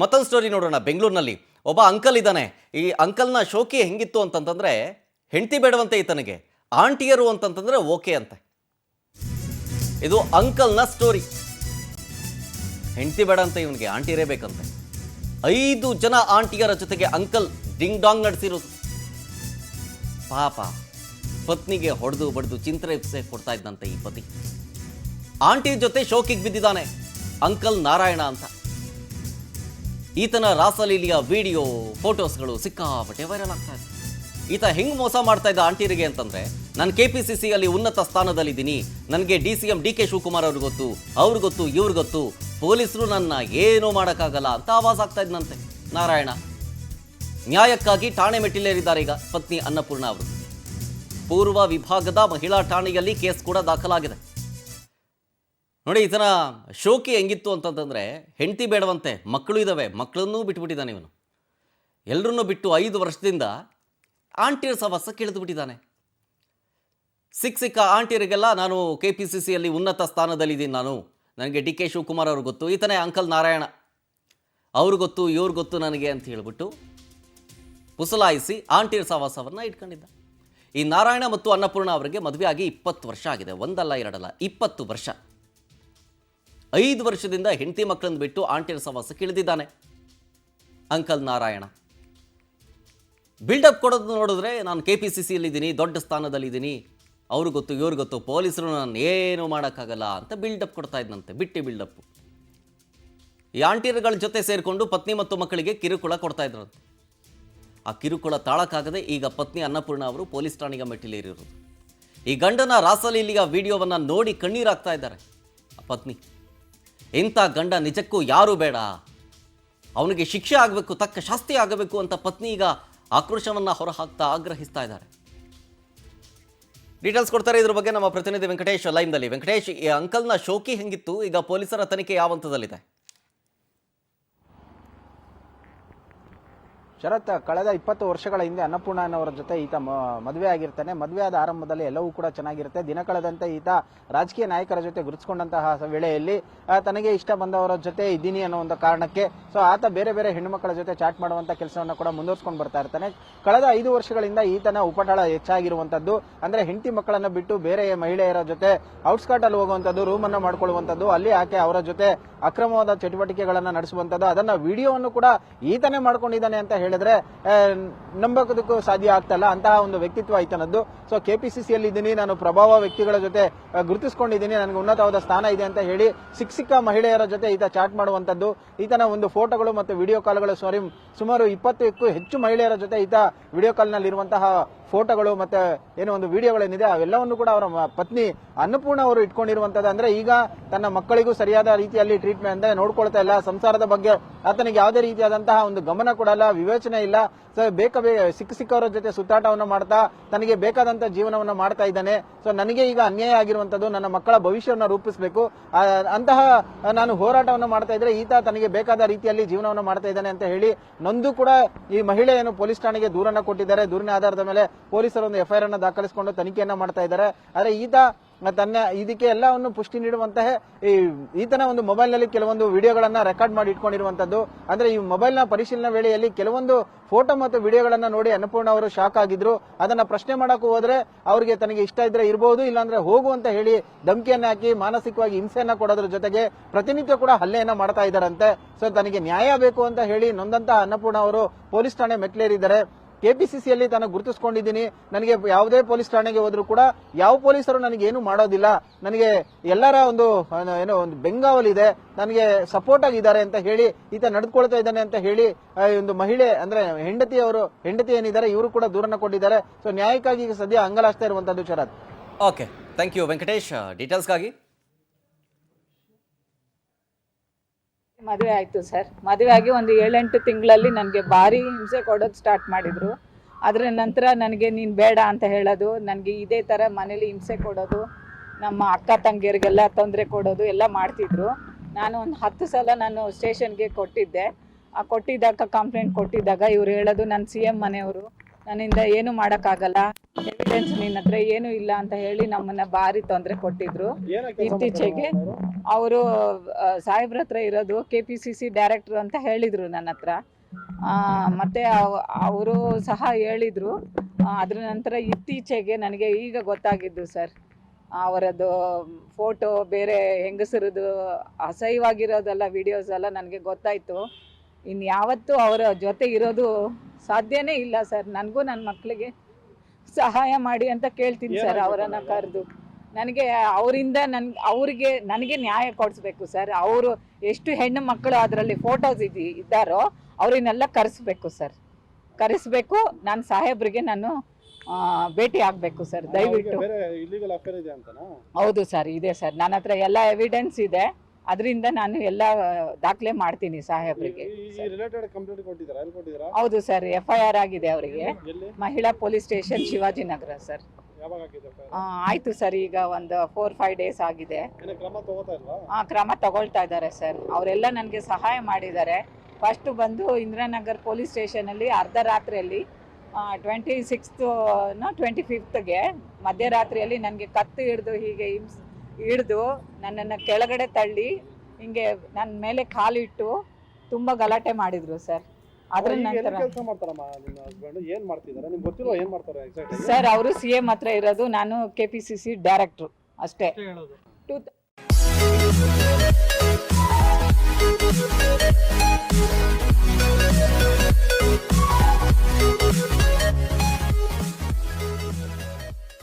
ಮತ್ತೊಂದು ಸ್ಟೋರಿ ನೋಡೋಣ. ಬೆಂಗಳೂರಿನಲ್ಲಿ ಒಬ್ಬ ಅಂಕಲ್ ಇದ್ದಾನೆ. ಈ ಅಂಕಲ್ನ ಶೋಕಿ ಹೆಂಗಿತ್ತು ಅಂತಂತಂದ್ರೆ, ಹೆಂಡತಿ ಬೇಡವಂತೆ ಈತನಿಗೆ, ಆಂಟಿಯರು ಅಂತಂತಂದ್ರೆ ಓಕೆ ಅಂತೆ. ಇದು ಅಂಕಲ್ನ ಸ್ಟೋರಿ. ಹೆಂಡತಿ ಬೇಡ ಅಂತ ಇವನಿಗೆ, ಆಂಟಿಯರೇ ಬೇಕಂತೆ. 5 ಜನ ಆಂಟಿಯರ ಜೊತೆಗೆ ಅಂಕಲ್ ಡಿಂಗ್ ಡಾಂಗ್ ನಡೆಸಿರೋದು. ಪಾಪ ಪತ್ನಿಗೆ ಹೊಡೆದು ಬಡ್ದು ಚಿಂತನೆ ಕೊಡ್ತಾ ಇದ್ದಂತೆ ಈ ಪತಿ. ಆಂಟಿ ಜೊತೆ ಶೋಕಿಗೆ ಬಿದ್ದಿದ್ದಾನೆ ಅಂಕಲ್ ನಾರಾಯಣ ಅಂತ. ಈತನ ರಾಸಲೀಲಿಯ ವಿಡಿಯೋ ಫೋಟೋಸ್ಗಳು ಸಿಕ್ಕಾಪಟ್ಟೆ ವೈರಲ್ ಆಗ್ತಾ ಇದೆ. ಈತ ಹೆಂಗ್ ಮೋಸ ಮಾಡ್ತಾ ಇದ್ದ ಆಂಟಿಯರಿಗೆ ಅಂತಂದ್ರೆ, ನಾನು KPCCಯಲ್ಲಿ ಉನ್ನತ ಸ್ಥಾನದಲ್ಲಿದ್ದೀನಿ, ನನಗೆ DCM DK ಶಿವಕುಮಾರ್ ಅವ್ರಿಗೆ ಗೊತ್ತು, ಅವ್ರಿಗೆ ಗೊತ್ತು, ಇವ್ರಿಗೆ ಗೊತ್ತು, ಪೊಲೀಸರು ನನ್ನ ಏನೂ ಮಾಡೋಕ್ಕಾಗಲ್ಲ ಅಂತ ಆವಾಜ್ ಆಗ್ತಾ ಇದ್ದಂತೆ ನಾರಾಯಣ. ನ್ಯಾಯಕ್ಕಾಗಿ ಠಾಣೆ ಮೆಟ್ಟಿಲೇರಿದ್ದಾರೆ ಈಗ ಪತ್ನಿ ಅನ್ನಪೂರ್ಣ ಅವರು. ಪೂರ್ವ ವಿಭಾಗದ ಮಹಿಳಾ ಠಾಣೆಯಲ್ಲಿ ಕೇಸ್ ಕೂಡ ದಾಖಲಾಗಿದೆ. ನೋಡಿ, ಈತನ ಶೋಕಿ ಹೆಂಗಿತ್ತು ಅಂತಂತಂದರೆ, ಹೆಂಡತಿ ಬೇಡವಂತೆ, ಮಕ್ಕಳು ಇದ್ದಾವೆ, ಮಕ್ಕಳನ್ನೂ ಬಿಟ್ಟುಬಿಟ್ಟಿದ್ದಾನೆ ಇವನು. ಎಲ್ಲರನ್ನೂ ಬಿಟ್ಟು 5 ವರ್ಷದಿಂದ ಆಂಟಿಯರ ಸವಾಸ ಕೆಳೆದು ಬಿಟ್ಟಿದ್ದಾನೆ. ಸಿಕ್ಕ ಆಂಟಿಯರಿಗೆಲ್ಲ ನಾನು KPCCಯಲ್ಲಿ ಉನ್ನತ ಸ್ಥಾನದಲ್ಲಿದ್ದೀನಿ, ನನಗೆ DK ಶಿವಕುಮಾರ್ ಅವ್ರಿಗೆ ಗೊತ್ತು, ಈತನೇ ಅಂಕಲ್ ನಾರಾಯಣ, ಅವ್ರಿಗೆ ಗೊತ್ತು, ಇವ್ರಿಗೆ ಗೊತ್ತು ನನಗೆ ಅಂತ ಹೇಳಿಬಿಟ್ಟು ಪುಸಲಾಯಿಸಿ ಆಂಟಿಯರ ಸವಾಸವನ್ನು ಇಟ್ಕೊಂಡಿದ್ದ. ಈ ನಾರಾಯಣ ಮತ್ತು ಅನ್ನಪೂರ್ಣ ಅವರಿಗೆ ಮದುವೆ ಆಗಿ 20 ವರ್ಷ ಆಗಿದೆ. ಒಂದಲ್ಲ ಎರಡಲ್ಲ, 20 ವರ್ಷ. 5 ವರ್ಷದಿಂದ ಹೆಂಡತಿ ಮಕ್ಕಳನ್ನು ಬಿಟ್ಟು ಆಂಟಿಯರ ಸವಾಸಕ್ಕೆ ಇಳಿದಿದ್ದಾನೆ ಅಂಕಲ್ ನಾರಾಯಣ. ಬಿಲ್ಡಪ್ ಕೊಡೋದು ನೋಡಿದ್ರೆ, ನಾನು KPCCಯಲ್ಲಿದ್ದೀನಿ, ದೊಡ್ಡ ಸ್ಥಾನದಲ್ಲಿದ್ದೀನಿ, ಅವ್ರಿಗೆ ಗೊತ್ತು, ಇವ್ರಿಗೆ ಗೊತ್ತು, ಪೊಲೀಸರು ನಾನು ಏನೂ ಮಾಡೋಕ್ಕಾಗಲ್ಲ ಅಂತ ಬಿಲ್ಡಪ್ ಕೊಡ್ತಾ ಇದ್ದಂತೆ. ಬಿಟ್ಟು ಬಿಲ್ಡಪ್ಪು. ಈ ಆಂಟಿಯರ್ಗಳ ಜೊತೆ ಸೇರಿಕೊಂಡು ಪತ್ನಿ ಮತ್ತು ಮಕ್ಕಳಿಗೆ ಕಿರುಕುಳ ಕೊಡ್ತಾ ಇದ್ರಂತೆ. ಆ ಕಿರುಕುಳ ತಾಳಕ್ಕಾಗದೆ ಈಗ ಪತ್ನಿ ಅನ್ನಪೂರ್ಣ ಅವರು ಪೊಲೀಸ್ ಠಾಣೆಗೆ ಮೆಟ್ಟಿಲೇರಿರೋದು. ಈ ಗಂಡನ ರಾಸಲೀಲಿಯ ವಿಡಿಯೋವನ್ನು ನೋಡಿ ಕಣ್ಣೀರಾಗ್ತಾ ಇದ್ದಾರೆ ಆ ಪತ್ನಿ. ಇಂಥ ಗಂಡ ನಿಜಕ್ಕೂ ಯಾರೂ ಬೇಡ, ಅವನಿಗೆ ಶಿಕ್ಷೆ ಆಗಬೇಕು, ತಕ್ಕ ಶಾಸ್ತಿ ಆಗಬೇಕು ಅಂತ ಪತ್ನಿ ಈಗ ಆಕ್ರೋಶವನ್ನು ಹೊರಹಾಕ್ತಾ ಆಗ್ರಹಿಸ್ತಾ ಇದ್ದಾರೆ. ಡೀಟೇಲ್ಸ್ ಕೊಡ್ತಾರೆ ಇದ್ರ ಬಗ್ಗೆ ನಮ್ಮ ಪ್ರತಿನಿಧಿ ವೆಂಕಟೇಶ್ ಲೈವ್ನಲ್ಲಿ. ವೆಂಕಟೇಶ್, ಈ ಅಂಕಲ್ನ ಶೋಕಿ ಹೆಂಗಿತ್ತು, ಈಗ ಪೊಲೀಸರ ತನಿಖೆ ಯಾವ ಹಂತದಲ್ಲಿದೆ? ಶರತ್, ಕಳೆದ 20 ವರ್ಷಗಳ ಹಿಂದೆ ಅನ್ನಪೂರ್ಣನವರ ಜೊತೆ ಈತ ಮದುವೆ ಆಗಿರ್ತಾನೆ. ಮದುವೆಯಾದ ಆರಂಭದಲ್ಲಿ ಎಲ್ಲವೂ ಕೂಡ ಚೆನ್ನಾಗಿರುತ್ತೆ. ದಿನ ಕಳೆದಂತೆ ಈತ ರಾಜಕೀಯ ನಾಯಕರ ಜೊತೆ ಗುರುತಿಸಿಕೊಂಡಂತಹ ವೇಳೆಯಲ್ಲಿ ತನಗೆ ಇಷ್ಟ ಬಂದವರ ಜೊತೆ ಇದ್ದೀನಿ ಅನ್ನೋ ಒಂದು ಕಾರಣಕ್ಕೆ ಆತ ಬೇರೆ ಬೇರೆ ಹೆಣ್ಣುಮಕ್ಕಳ ಜೊತೆ ಚಾಟ್ ಮಾಡುವಂತ ಕೆಲಸವನ್ನ ಕೂಡ ಮುಂದುವರಿಸಿಕೊಂಡು ಬರ್ತಾ ಇರ್ತಾನೆ. ಕಳೆದ 5 ವರ್ಷಗಳಿಂದ ಈತನ ಉಪಟಳ ಹೆಚ್ಚಾಗಿರುವಂತದ್ದು, ಅಂದ್ರೆ ಹೆಂಡತಿ ಮಕ್ಕಳನ್ನ ಬಿಟ್ಟು ಬೇರೆ ಮಹಿಳೆಯರ ಜೊತೆ ಔಟ್ಸ್ಕರ್ಟ್ ಅಲ್ಲಿ ಹೋಗುವಂತದ್ದು, ರೂಮ್ ಅನ್ನ ಮಾಡ್ಕೊಳ್ಳುವಂತದ್ದು, ಅಲ್ಲಿ ಆಕೆ ಅವರ ಜೊತೆ ಅಕ್ರಮವಾದ ಚಟುವಟಿಕೆಗಳನ್ನ ನಡೆಸುವಂತದ್ದು, ಅದನ್ನ ವಿಡಿಯೋವನ್ನು ಕೂಡ ಈತನೇ ಮಾಡ್ಕೊಂಡಿದ್ದಾನೆ ಅಂತ ಹೇಳಿದ್ರೆ ನಂಬೋದಕ್ಕೂ ಸಾಧ್ಯ ಆಗ್ತಲ್ಲ. ಅಂತಹ ಒಂದು ವ್ಯಕ್ತಿತ್ವ ಈತನದ್ದು. KPCCಯಲ್ಲಿ ಇದ್ದೀನಿ, ನಾನು ಪ್ರಭಾವ ವ್ಯಕ್ತಿಗಳ ಜೊತೆ ಗುರುತಿಸಿಕೊಂಡಿದ್ದೀನಿ, ನನಗೆ ಉನ್ನತವಾದ ಸ್ಥಾನ ಇದೆ ಅಂತ ಹೇಳಿ ಸಿಕ್ಕ ಮಹಿಳೆಯರ ಜೊತೆ ಈತ ಚಾಟ್ ಮಾಡುವಂತದ್ದು, ಈತನ ಒಂದು ಫೋಟೋಗಳು ಮತ್ತು ವಿಡಿಯೋ ಕಾಲ್ಗಳು ಸುಮಾರು 20ಕ್ಕೂ ಹೆಚ್ಚು ಮಹಿಳೆಯರ ಜೊತೆ ಈತ ವಿಡಿಯೋ ಕಾಲ್ನಲ್ಲಿ ಇರುವಂತಹ ಫೋಟೋಗಳು ಮತ್ತೆ ಏನೋ ಒಂದು ವಿಡಿಯೋಗಳೇನಿದೆ ಅವೆಲ್ಲವನ್ನು ಕೂಡ ಅವರ ಪತ್ನಿ ಅನ್ನಪೂರ್ಣ ಅವರು ಇಟ್ಕೊಂಡಿರುವಂತದ್ದು. ಅಂದ್ರೆ ಈಗ ತನ್ನ ಮಕ್ಕಳಿಗೂ ಸರಿಯಾದ ರೀತಿಯಲ್ಲಿ ಟ್ರೀಟ್ಮೆಂಟ್ ಅಂದ್ರೆ ನೋಡ್ಕೊಳ್ತಾ ಇಲ್ಲ, ಸಂಸಾರದ ಬಗ್ಗೆ ಆತನಿಗೆ ಯಾವುದೇ ರೀತಿಯಾದಂತಹ ಒಂದು ಗಮನ ಕೊಡಲ್ಲ, ವಿವೇಚನೆ ಇಲ್ಲ. ಸಿಕ್ಕವರ ಜೊತೆ ಸುತ್ತಾಟವನ್ನು ಮಾಡ್ತಾ ತನಗೆ ಬೇಕಾದಂತ ಜೀವನವನ್ನ ಮಾಡ್ತಾ ಇದ್ದಾನೆ. ನನಗೆ ಈಗ ಅನ್ಯಾಯ ಆಗಿರುವಂತದ್ದು, ನನ್ನ ಮಕ್ಕಳ ಭವಿಷ್ಯವನ್ನು ರೂಪಿಸಬೇಕು, ಅಂತಹ ನಾನು ಹೋರಾಟವನ್ನು ಮಾಡ್ತಾ ಇದ್ರೆ ಈತ ತನಗೆ ಬೇಕಾದ ರೀತಿಯಲ್ಲಿ ಜೀವನವನ್ನು ಮಾಡ್ತಾ ಇದ್ದಾನೆ ಅಂತ ಹೇಳಿ ನೊಂದು ಕೂಡ ಈ ಮಹಿಳೆಯನ್ನು ಪೊಲೀಸ್ ಠಾಣೆಗೆ ದೂರನ್ನ ಕೊಟ್ಟಿದ್ದಾರೆ. ದೂರಿನ ಆಧಾರದ ಮೇಲೆ ಪೊಲೀಸರು ಒಂದು FIR ಅನ್ನು ದಾಖಲಿಸಿಕೊಂಡು ತನಿಖೆಯನ್ನ ಮಾಡ್ತಾ ಇದ್ದಾರೆ. ಆದ್ರೆ ಈತ ತನ್ನ ಇದಕ್ಕೆ ಎಲ್ಲವನ್ನು ಪುಷ್ಟಿ ನೀಡುವಂತಹ ಈತನ ಒಂದು ಮೊಬೈಲ್ ನಲ್ಲಿ ಕೆಲವೊಂದು ವಿಡಿಯೋಗಳನ್ನ ರೆಕಾರ್ಡ್ ಮಾಡಿ ಇಟ್ಕೊಂಡಿರುವಂತದ್ದು. ಅಂದ್ರೆ ಈ ಮೊಬೈಲ್ ನ ಪರಿಶೀಲನಾ ವೇಳೆಯಲ್ಲಿ ಕೆಲವೊಂದು ಫೋಟೋ ಮತ್ತು ವಿಡಿಯೋಗಳನ್ನ ನೋಡಿ ಅನ್ನಪೂರ್ಣ ಅವರು ಶಾಕ್ ಆಗಿದ್ರು. ಅದನ್ನ ಪ್ರಶ್ನೆ ಮಾಡಕ್ಕೆ ಹೋದ್ರೆ ಅವರಿಗೆ ತನಗೆ ಇಷ್ಟ ಇದ್ರೆ ಇರಬಹುದು, ಇಲ್ಲಾಂದ್ರೆ ಹೋಗು ಅಂತ ಹೇಳಿ ಧಮಕಿಯನ್ನ ಹಾಕಿ ಮಾನಸಿಕವಾಗಿ ಹಿಂಸೆಯನ್ನ ಕೊಡೋದ್ರ ಜೊತೆಗೆ ಪ್ರತಿನಿತ್ಯ ಕೂಡ ಹಲ್ಲೆಯನ್ನ ಮಾಡ್ತಾ ಇದ್ದಾರಂತೆ. ತನಗೆ ನ್ಯಾಯ ಬೇಕು ಅಂತ ಹೇಳಿ ನೊಂದಂತಹ ಅನ್ನಪೂರ್ಣ ಅವರು ಪೊಲೀಸ್ ಠಾಣೆ ಮೆಟ್ಲೇರಿದ್ದಾರೆ. KPCCಯಲ್ಲಿ ತಾನು ಗುರುತಿಸಿಕೊಂಡಿದ್ದೀನಿ, ನನಗೆ ಯಾವುದೇ ಪೊಲೀಸ್ ಠಾಣೆಗೆ ಹೋದ್ರು ಕೂಡ ಯಾವ ಪೊಲೀಸರು ನನಗೆ ಏನು ಮಾಡೋದಿಲ್ಲ, ನನಗೆ ಎಲ್ಲರ ಒಂದು ಏನೋ ಒಂದು ಬೆಂಗಾವಲಿದೆ, ನನಗೆ ಸಪೋರ್ಟ್ ಆಗಿದ್ದಾರೆ ಅಂತ ಹೇಳಿ ಈತ ನಡೆದುಕೊಳ್ತಾ ಇದ್ದಾನೆ ಅಂತ ಹೇಳಿ ಒಂದು ಮಹಿಳೆ ಅಂದ್ರೆ ಹೆಂಡತಿ ಏನಿದ್ದಾರೆ ಇವರು ಕೂಡ ದೂರನ್ನ ಕೊಟ್ಟಿದ್ದಾರೆ. ನ್ಯಾಯಕ್ಕಾಗಿ ಈಗ ಸದ್ಯ ಅಂಗಲಾಚ್ತಾ ಇರುವಂತದ್ದು. ಶರತ್, ಓಕೆ, ಥ್ಯಾಂಕ್ ಯು ವೆಂಕಟೇಶ್ ಡೀಟೇಲ್ಸ್ಗಾಗಿ. ಮದುವೆ ಆಯಿತು ಸರ್. ಮದುವೆ ಆಗಿ ಒಂದು 7-8 ತಿಂಗಳಲ್ಲಿ ನನಗೆ ಭಾರಿ ಹಿಂಸೆ ಕೊಡೋದು ಸ್ಟಾರ್ಟ್ ಮಾಡಿದರು. ಅದರ ನಂತರ ನನಗೆ ನೀನು ಬೇಡ ಅಂತ ಹೇಳೋದು, ನನಗೆ ಇದೇ ಥರ ಮನೇಲಿ ಹಿಂಸೆ ಕೊಡೋದು, ನಮ್ಮ ಅಕ್ಕ ತಂಗಿಯರಿಗೆಲ್ಲ ತೊಂದರೆ ಕೊಡೋದು ಎಲ್ಲ ಮಾಡ್ತಿದ್ರು. ನಾನು ಒಂದು 10 ಸಲ ನಾನು ಸ್ಟೇಷನ್ಗೆ ಕೊಟ್ಟಿದ್ದೆ. ಕೊಟ್ಟಿದ್ದಾಗ ಕಂಪ್ಲೇಂಟ್ ಕೊಟ್ಟಿದ್ದಾಗ ಇವ್ರು ಹೇಳೋದು, ನಾನು CM ಮನೆಯವರು, ನನ್ನಿಂದ ಏನು ಮಾಡೋಕ್ಕಾಗಲ್ಲ, ಎವಿಡೆನ್ಸ್ ನಿನ್ನ ಹತ್ರ ಏನೂ ಇಲ್ಲ ಅಂತ ಹೇಳಿ ನಮ್ಮನ್ನ ಭಾರಿ ತೊಂದರೆ ಕೊಟ್ಟಿದ್ರು. ಇತ್ತೀಚೆಗೆ ಅವರು ಸಾಹೇಬ್ರ ಹತ್ರ ಇರೋದು KPCC ಡೈರೆಕ್ಟ್ರು ಅಂತ ಹೇಳಿದರು ನನ್ನ ಹತ್ರ. ಮತ್ತು ಅವರು ಸಹ ಹೇಳಿದರು. ಅದರ ನಂತರ ಇತ್ತೀಚೆಗೆ ನನಗೆ ಈಗ ಗೊತ್ತಾಗಿದ್ದು ಸರ್, ಅವರದ್ದು ಫೋಟೋ ಬೇರೆ ಹೆಂಗಸರದು ಅಸಹ್ಯವಾಗಿರೋದೆಲ್ಲ ವಿಡಿಯೋಸ್ ಎಲ್ಲ ನನಗೆ ಗೊತ್ತಾಯಿತು. ಇನ್ಯಾವತ್ತೂ ಅವರ ಜೊತೆ ಇರೋದು ಸಾಧ್ಯನೇ ಇಲ್ಲ ಸರ್. ನನಗೂ ನನ್ನ ಮಕ್ಕಳಿಗೆ ಸಹಾಯ ಮಾಡಿ ಅಂತ ಕೇಳ್ತೀನಿ ಸರ್ ಅವರನ್ನು ಕರೆದು. ನನಗೆ ಅವರಿಂದ ನನಗೆ ನ್ಯಾಯ ಕೊಡಿಸ್ಬೇಕು ಸರ್. ಅವರು ಎಷ್ಟು ಹೆಣ್ಣು ಮಕ್ಕಳು ಅದರಲ್ಲಿ ಫೋಟೋಸ್ ಇದ್ದಾರೋ ಅವರನ್ನೆಲ್ಲ ಕರೆಸ್ಬೇಕು ಸರ್, ಕರೆಸ್ಬೇಕು. ನಾನು ಸಾಹೇಬ್ರಿಗೆ ನಾನು ಭೇಟಿ ಆಗಬೇಕು ಸರ್ ದಯವಿಟ್ಟು. ಹೌದು ಸರ್, ಇದೆ ಸರ್, ನನ್ನ ಹತ್ರ ಎಲ್ಲ ಎವಿಡೆನ್ಸ್ ಇದೆ. ಅದರಿಂದ ನಾನು ಎಲ್ಲ ದಾಖಲೆ ಮಾಡ್ತೀನಿ ಸಾಹೇಬ್ರಿಗೆ. ಹೌದು ಸರ್, FIR ಆಗಿದೆ ಅವರಿಗೆ, ಮಹಿಳಾ ಪೊಲೀಸ್ ಸ್ಟೇಷನ್ ಶಿವಾಜಿನಗರ ಸರ್. ಆಯ್ತು ಸರ್, ಈಗ ಒಂದು 4-5 ಡೇಸ್ ಆಗಿದೆ. ಕ್ರಮ ತಗೊಳ್ತಾ ಇದ್ದಾರೆ ಸರ್. ಅವರೆಲ್ಲ ನನಗೆ ಸಹಾಯ ಮಾಡಿದ್ದಾರೆ. ಫಸ್ಟ್ ಬಂದು ಇಂದಿರಾನಗರ್ ಪೊಲೀಸ್ ಸ್ಟೇಷನಲ್ಲಿ ಅರ್ಧ ರಾತ್ರಿಯಲ್ಲಿ 25ಗೆ ಮಧ್ಯರಾತ್ರಿಯಲ್ಲಿ ನನಗೆ ಕತ್ತು ಹಿಡಿದು ನನ್ನನ್ನು ಕೆಳಗಡೆ ತಳ್ಳಿ ಹಿಂಗೆ ನನ್ನ ಮೇಲೆ ಕಾಲಿಟ್ಟು ತುಂಬ ಗಲಾಟೆ ಮಾಡಿದ್ರು ಸರ್. ಅದ್ರ ನಂತರ ಸರ್ ಅವರು CM ಹತ್ರ ಇರೋದು, ನಾನು KPCC ಡೈರೆಕ್ಟ್ರು ಅಷ್ಟೇ.